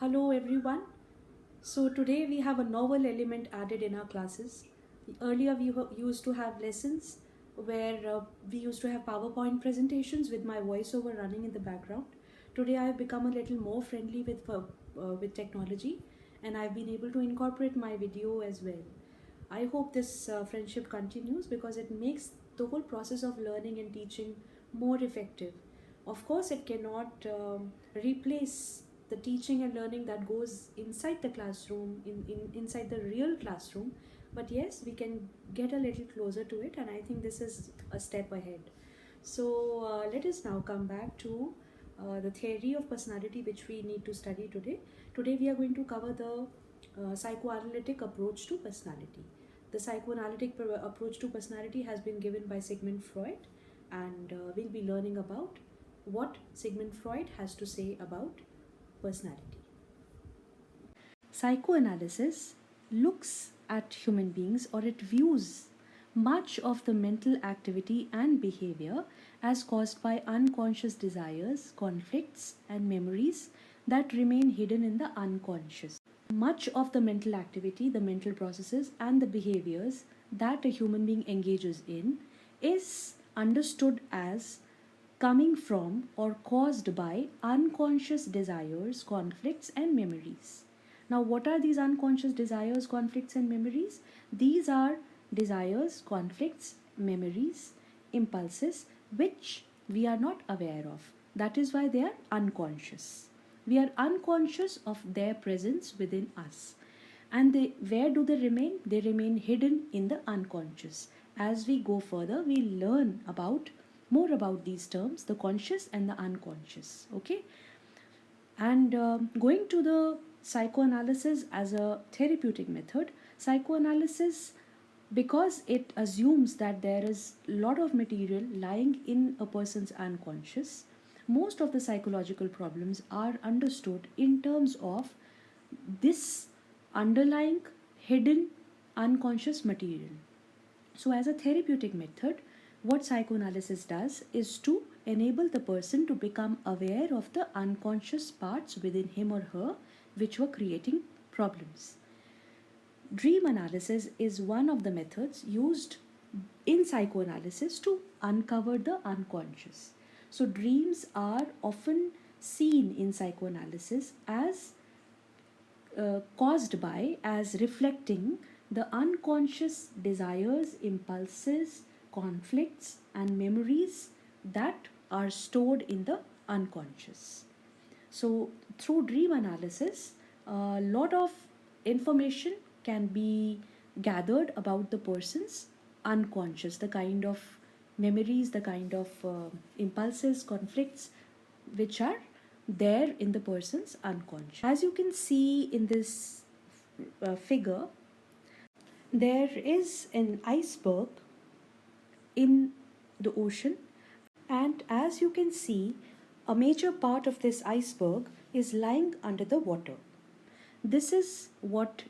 Hello everyone. So today we have a novel element added in our classes. Earlier used to have lessons where we used to have PowerPoint presentations with my voiceover running in the background. Today I have become a little more friendly with technology, and I've been able to incorporate my video as well. I hope this friendship continues because it makes the whole process of learning and teaching more effective. Of course, it cannot replace the teaching and learning that goes inside the classroom, inside the real classroom. But yes, we can get a little closer to it, and I think this is a step ahead. So let us now come back to the theory of personality which we need to study today. Today we are going to cover the psychoanalytic approach to personality. The psychoanalytic approach to personality has been given by Sigmund Freud, and we'll be learning about what Sigmund Freud has to say about personality. Psychoanalysis looks at human beings, or it views much of the mental activity and behavior as caused by unconscious desires, conflicts, and memories that remain hidden in the unconscious. Much of the mental activity, the mental processes, and the behaviors that a human being engages in is understood as coming from or caused by unconscious desires, conflicts, and memories. Now, what are these unconscious desires, conflicts, and memories? These are desires, conflicts, memories, impulses which we are not aware of. That is why they are unconscious. We are unconscious of their presence within us. And where do they remain? They remain hidden in the unconscious. As we go further, we learn more about these terms, the conscious and the unconscious. Okay? And going to the psychoanalysis as a therapeutic method, psychoanalysis, because it assumes that there is a lot of material lying in a person's unconscious, most of the psychological problems are understood in terms of this underlying hidden unconscious material. So, as a therapeutic method, what psychoanalysis does is to enable the person to become aware of the unconscious parts within him or her which were creating problems. Dream analysis is one of the methods used in psychoanalysis to uncover the unconscious. So, dreams are often seen in psychoanalysis as caused by, as reflecting the unconscious desires, impulses, conflicts, and memories that are stored in the unconscious. So, through dream analysis, a lot of information can be gathered about the person's unconscious, the kind of memories, the kind of impulses, conflicts which are there in the person's unconscious. As you can see in this figure, there is an iceberg in the ocean, and as you can see, a major part of this iceberg is lying under the water. This is what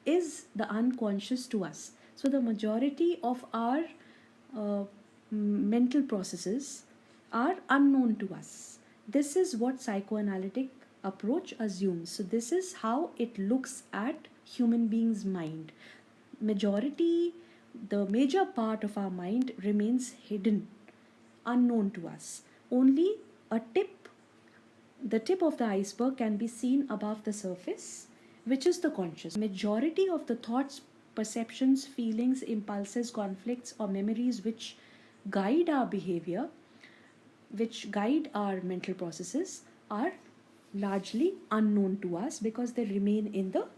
is the unconscious to us. So the majority of our mental processes are unknown to us. This is what psychoanalytic approach assumes. So this is how it looks at human beings' mind. The major part of our mind remains hidden, unknown to us. Only the tip of the iceberg can be seen above the surface, which is the conscious. Majority of the thoughts, perceptions, feelings, impulses, conflicts, or memories which guide our behavior, which guide our mental processes, are largely unknown to us because they remain in the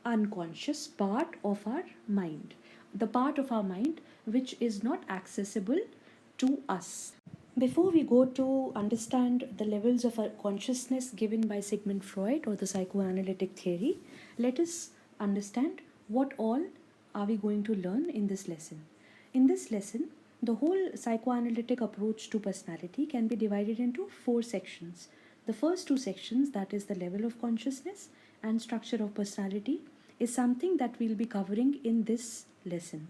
unconscious part of our mind, the part of our mind which is not accessible to us. Before we go to understand the levels of our consciousness given by Sigmund Freud or the psychoanalytic theory, let us understand what all are we going to learn in this lesson. In this lesson, the whole psychoanalytic approach to personality can be divided into 4 sections. The first 2 sections, that is the level of consciousness and structure of personality, is something that we'll be covering in this lesson.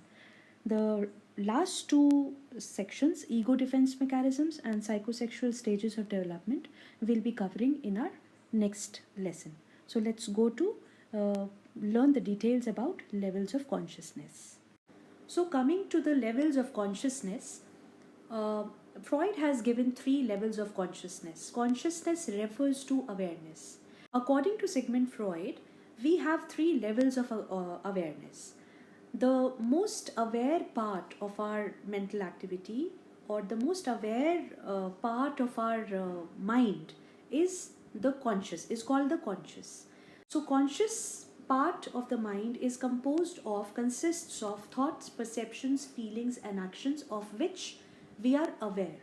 The last 2 sections, ego defense mechanisms and psychosexual stages of development, will be covering in our next lesson. So let's go to learn the details about levels of consciousness. So coming to the levels of consciousness, uh, Freud has given three levels of consciousness. Consciousness refers to awareness. According to Sigmund Freud, we have three levels of awareness. The most aware part of our mental activity, or the most aware part of our mind, is the conscious, is called the conscious. So conscious part of the mind is consists of thoughts, perceptions, feelings and actions of which we are aware.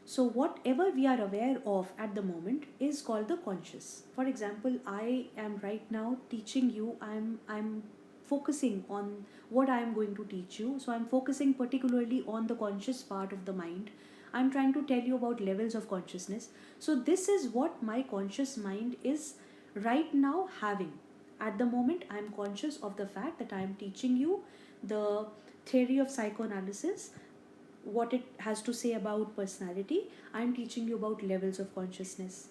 So whatever we are aware of at the moment is called the conscious. For example, I am right now teaching you, I'm focusing on what I am going to teach you. So I'm focusing particularly on the conscious part of the mind. I'm trying to tell you about levels of consciousness. So this is what my conscious mind is right now having. At the moment, I'm conscious of the fact that I am teaching you the theory of psychoanalysis, what it has to say about personality. I'm teaching you about levels of consciousness.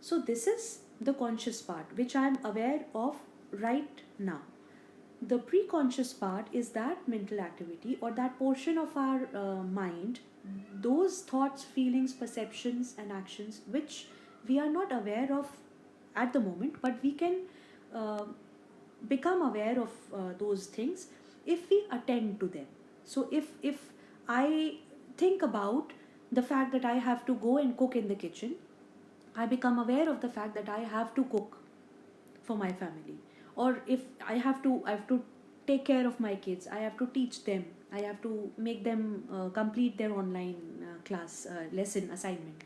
So this is the conscious part which I am aware of right now. The preconscious part is that mental activity or that portion of our mind, those thoughts, feelings, perceptions and actions which we are not aware of at the moment, but we can uh, become aware of those things if we attend to them. So if I think about the fact that I have to go and cook in the kitchen, I become aware of the fact that I have to cook for my family. Or if I have to take care of my kids, I have to teach them, I have to make them complete their online class lesson assignment.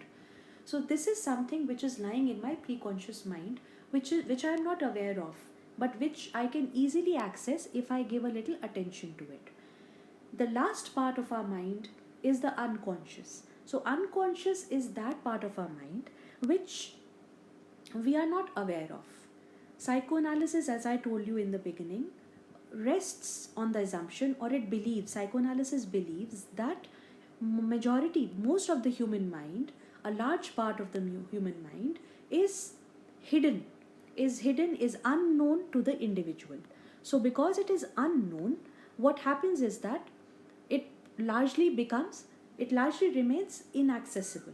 So this is something which is lying in my preconscious mind, which I am not aware of, but which I can easily access if I give a little attention to it. The last part of our mind is the unconscious. So unconscious is that part of our mind which we are not aware of. Psychoanalysis, as I told you in the beginning, rests on the assumption, or it believes, psychoanalysis believes that most of the human mind, a large part of the human mind is hidden, is unknown to the individual. So because it is unknown, what happens is that it largely becomes, it largely remains inaccessible.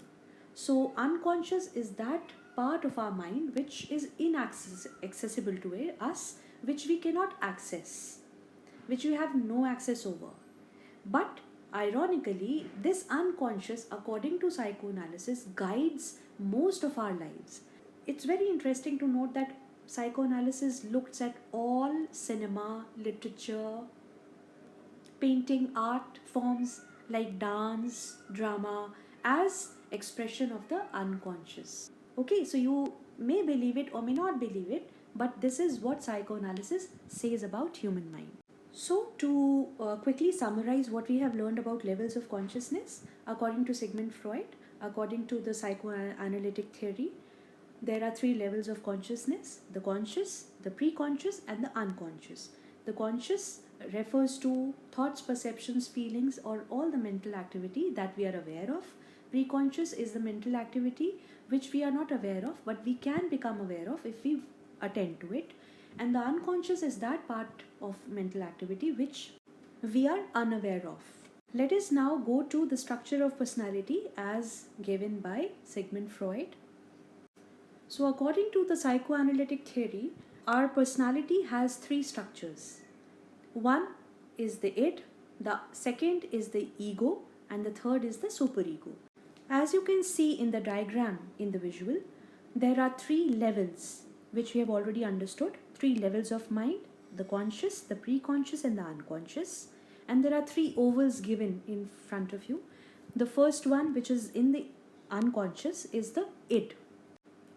So unconscious is that part of our mind which is inaccessible to us, which we cannot access, which we have no access over. But ironically, this unconscious, according to psychoanalysis, guides most of our lives. It's very interesting to note that psychoanalysis looks at all cinema, literature, painting, art forms like dance, drama as expression of the unconscious. Okay, so you may believe it or may not believe it, but this is what psychoanalysis says about human mind. So, to quickly summarize what we have learned about levels of consciousness, according to Sigmund Freud, according to the psychoanalytic theory, there are three levels of consciousness: the conscious, the preconscious, and the unconscious. The conscious refers to thoughts, perceptions, feelings, or all the mental activity that we are aware of. Preconscious is the mental activity which we are not aware of, but we can become aware of if we attend to it. And the unconscious is that part of mental activity which we are unaware of. Let us now go to the structure of personality as given by Sigmund Freud. So, according to the psychoanalytic theory, our personality has three structures. One is the id, the second is the ego, and the third is the superego. As you can see in the diagram in the visual, there are three levels which we have already understood. Three levels of mind: the conscious, the preconscious, and the unconscious. And there are three ovals given in front of you. The first one, which is in the unconscious, is the id.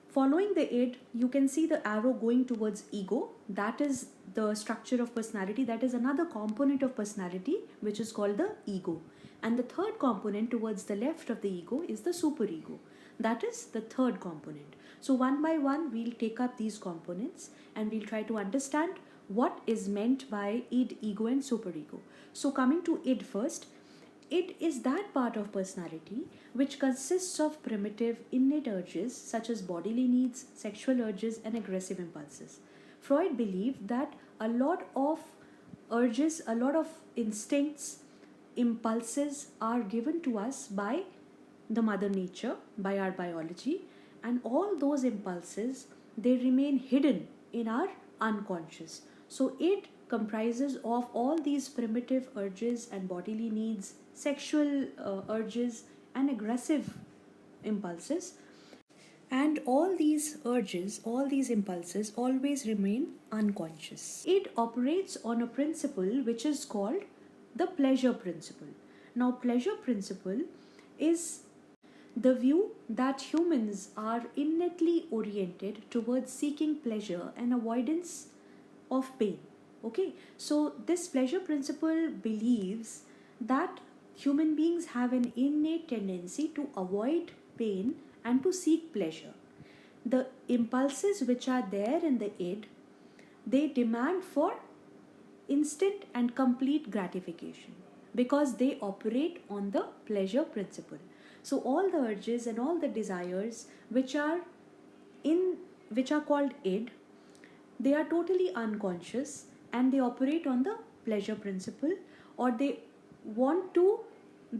Following the id, you can see the arrow going towards ego. That is the structure of personality. That is another component of personality which is called the ego. And the third component towards the left of the ego is the superego. That is the third component. So one by one, we'll take up these components and we'll try to understand what is meant by id, ego, and superego. So coming to id first, it is that part of personality which consists of primitive innate urges such as bodily needs, sexual urges, and aggressive impulses. Freud believed that a lot of urges, a lot of instincts, impulses are given to us by the mother nature, by our biology, and all those impulses, they remain hidden in our unconscious. So it comprises of all these primitive urges and bodily needs, sexual urges, and aggressive impulses. And all these urges, all these impulses always remain unconscious. It operates on a principle which is called the pleasure principle. Now, pleasure principle is the view that humans are innately oriented towards seeking pleasure and avoidance of pain. Okay, so this pleasure principle believes that human beings have an innate tendency to avoid pain and to seek pleasure. The impulses which are there in the id, they demand for instant and complete gratification because they operate on the pleasure principle. So all the urges and all the desires which are called id, they are totally unconscious and they operate on the pleasure principle, or they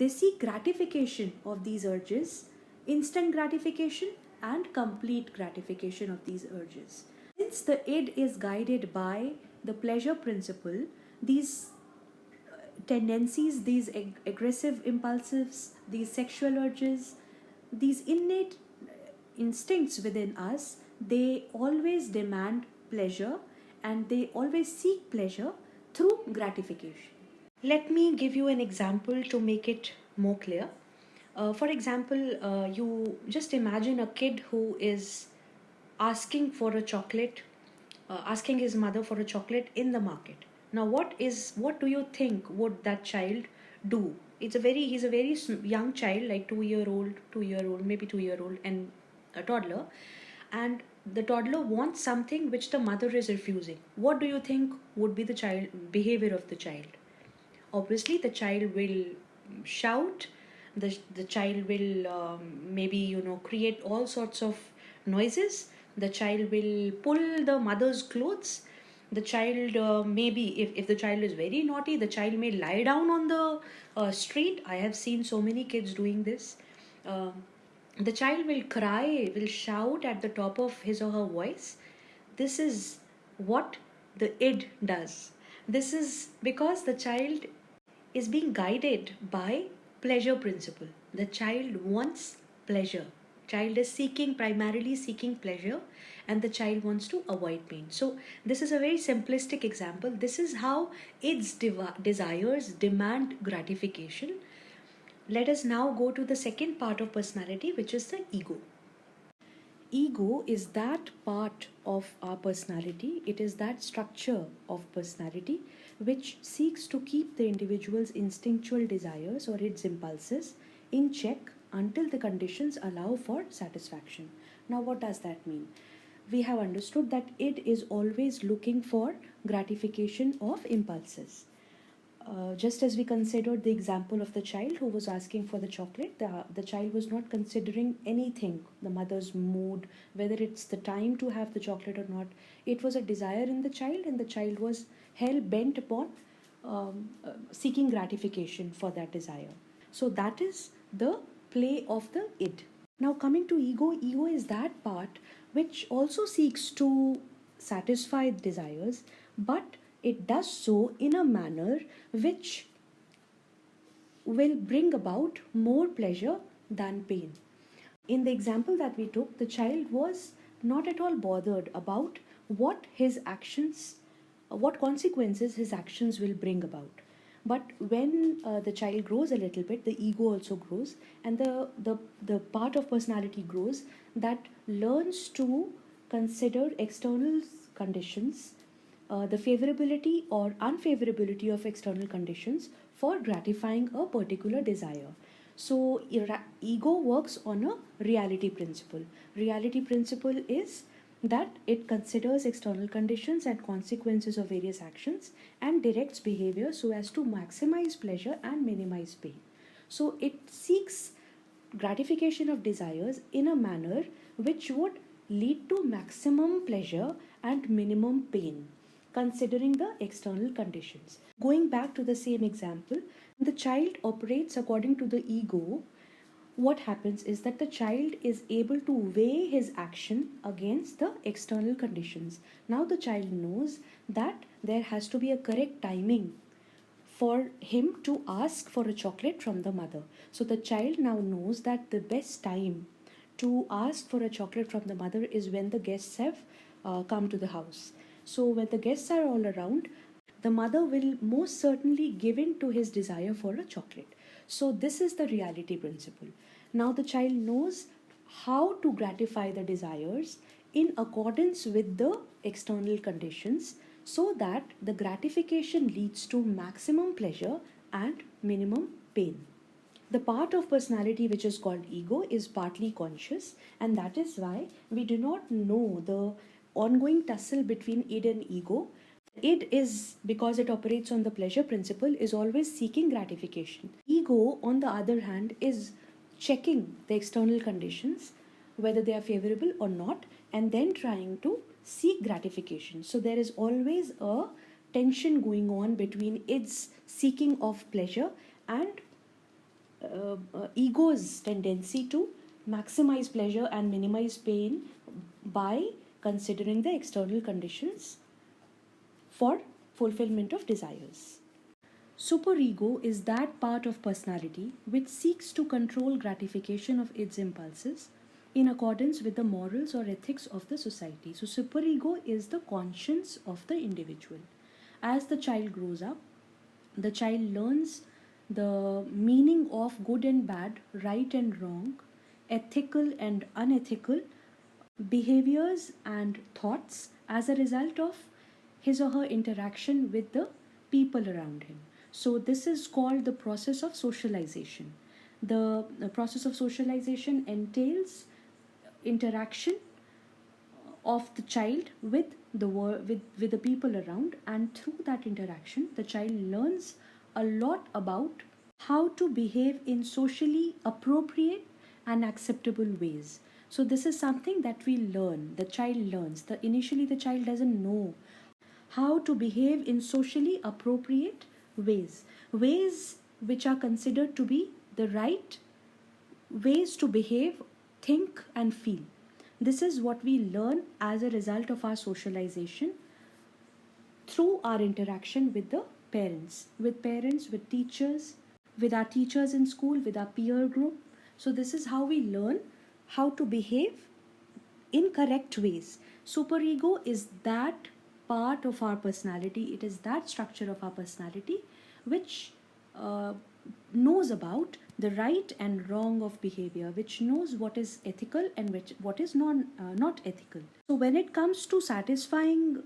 seek gratification of these urges, instant gratification and complete gratification of these urges. Since the id is guided by the pleasure principle, these tendencies, these aggressive impulses, these sexual urges, these innate instincts within us, they always demand pleasure and they always seek pleasure through gratification. Let me give you an example to make it more clear. For example, you just imagine a kid who is asking for a chocolate, asking his mother for a chocolate in the market. Now, what do you think would that child do? He's a very young child, like 2 year old, maybe 2 year old, and a toddler, and the toddler wants something which the mother is refusing. What do you think would be the child behavior of the child? Obviously, the child will shout. The child will maybe create all sorts of noises. The child will pull the mother's clothes. The child maybe if the child is very naughty, the child may lie down on the street. I have seen so many kids doing this. The child will cry, will shout at the top of his or her voice. This is what the id does. This is because the child is being guided by pleasure principle. The child wants pleasure. Child is primarily seeking pleasure, and the child wants to avoid pain. So this is a very simplistic example. This is how its desires demand gratification. Let us now go to the second part of personality, which is the ego. Ego is that part of our personality. It is that structure of personality which seeks to keep the individual's instinctual desires or its impulses in check until the conditions allow for satisfaction. Now, what does that mean? We have understood that id is always looking for gratification of impulses. Just as we considered the example of the child who was asking for the chocolate, the child was not considering anything, the mother's mood, whether it's the time to have the chocolate or not. It was a desire in the child, and the child was hell bent upon seeking gratification for that desire. So that is the play of the id. Now, coming to ego is that part which also seeks to satisfy desires, but it does so in a manner which will bring about more pleasure than pain. In the example that we took, the child was not at all bothered about what consequences his actions will bring about. But when the child grows a little bit, the ego also grows, and the part of personality grows that learns to consider external conditions, the favorability or unfavorability of external conditions for gratifying a particular desire. So ego works on a reality principle. Reality principle is that it considers external conditions and consequences of various actions and directs behavior so as to maximize pleasure and minimize pain. So it seeks gratification of desires in a manner which would lead to maximum pleasure and minimum pain, considering the external conditions. Going back to the same example, the child operates according to the ego. What happens is that the child is able to weigh his action against the external conditions. Now the child knows that there has to be a correct timing for him to ask for a chocolate from the mother. So the child now knows that the best time to ask for a chocolate from the mother is when the guests have come to the house. So when the guests are all around, the mother will most certainly give in to his desire for a chocolate. So this is the reality principle. Now the child knows how to gratify the desires in accordance with the external conditions so that the gratification leads to maximum pleasure and minimum pain. The part of personality which is called ego is partly conscious, and that is why we do not know the ongoing tussle between id and ego. Id is, because it operates on the pleasure principle, is always seeking gratification. Ego, on the other hand, is checking the external conditions, whether they are favorable or not, and then trying to seek gratification. So there is always a tension going on between its seeking of pleasure and ego's tendency to maximize pleasure and minimize pain by considering the external conditions for fulfillment of desires. Superego is that part of personality which seeks to control gratification of its impulses in accordance with the morals or ethics of the society. So, superego is the conscience of the individual. As the child grows up, the child learns the meaning of good and bad, right and wrong, ethical and unethical behaviors and thoughts as a result of his or her interaction with the people around him. So, this is called the process of socialization. The process of socialization entails interaction of the child with the world, with the people around, and through that interaction the child learns a lot about how to behave in socially appropriate and acceptable ways. So this is something that we learn, the child learns. Initially the child doesn't know how to behave in socially appropriate ways which are considered to be the right ways to behave, think, and feel. This is what we learn as a result of our socialization through our interaction with the parents, with teachers, with our teachers in school, with our peer group. So, this is how we learn how to behave in correct ways. Superego is that part of our personality, it is that structure of our personality which knows about the right and wrong of behavior, which knows what is ethical and what is not ethical. So when it comes to satisfying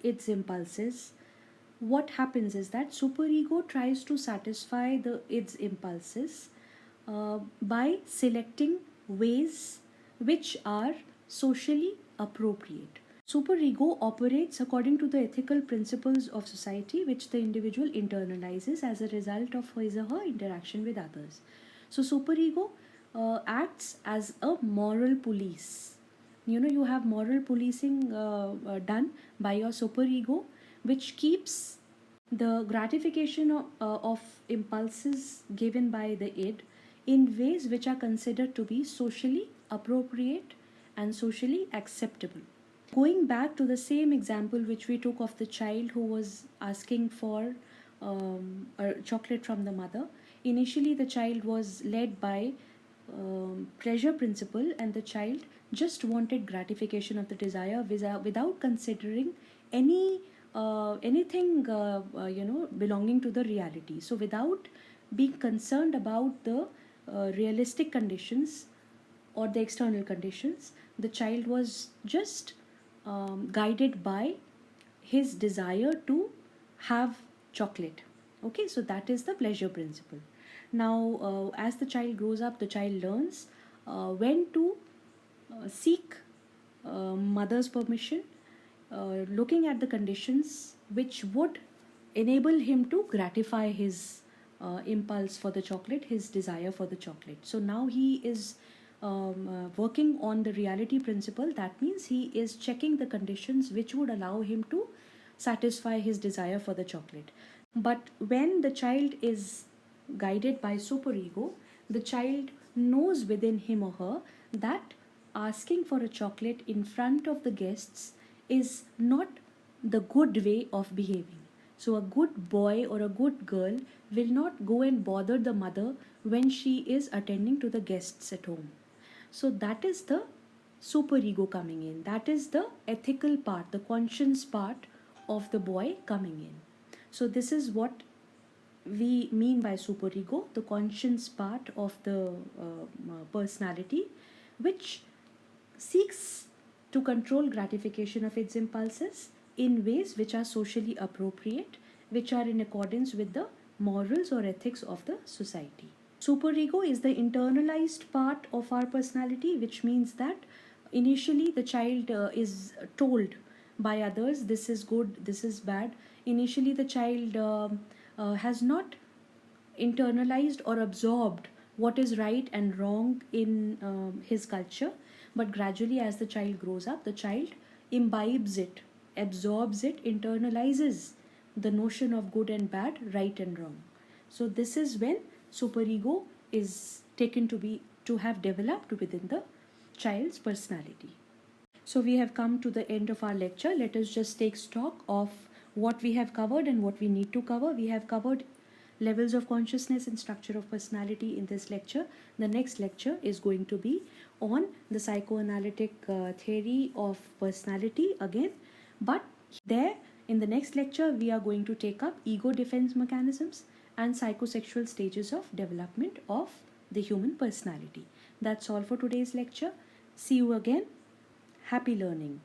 its impulses, what happens is that superego tries to satisfy its impulses by selecting ways which are socially appropriate. Superego operates according to the ethical principles of society which the individual internalizes as a result of his or her interaction with others. So superego acts as a moral police. You have moral policing done by your superego, which keeps the gratification of impulses given by the id in ways which are considered to be socially appropriate and socially acceptable. Going back to the same example which we took of the child who was asking for a chocolate from the mother, initially the child was led by pleasure principle, and the child just wanted gratification of the desire without considering anything belonging to the reality. So without being concerned about the realistic conditions or the external conditions, the child was just guided by his desire to have chocolate. Okay, so that is the pleasure principle. Now as the child grows up, the child learns when to seek mother's permission, looking at the conditions which would enable him to gratify his impulse for the chocolate, his desire for the chocolate. So now he is working on the reality principle. That means he is checking the conditions which would allow him to satisfy his desire for the chocolate. But when the child is guided by superego, the child knows within him or her that asking for a chocolate in front of the guests is not the good way of behaving. So, a good boy or a good girl will not go and bother the mother when she is attending to the guests at home. So, that is the superego coming in. That is the ethical part, the conscience part of the boy coming in. So, this is what we mean by superego, the conscience part of the personality, which seeks to control gratification of its impulses in ways which are socially appropriate, which are in accordance with the morals or ethics of the society. Superego is the internalized part of our personality, which means that initially the child is told by others this is good, this is bad. Initially, the child has not internalized or absorbed what is right and wrong in his culture, but gradually, as the child grows up, the child imbibes it, absorbs it, internalizes the notion of good and bad, right and wrong. So, this is when superego is taken to have developed within the child's personality. So, we have come to the end of our lecture. Let us just take stock of what we have covered and what we need to cover. We have covered levels of consciousness and structure of personality in this lecture. The next lecture is going to be on the psychoanalytic theory of personality again. But there, in the next lecture, we are going to take up ego defense mechanisms and psychosexual stages of development of the human personality. That's all for today's lecture. See you again. Happy learning.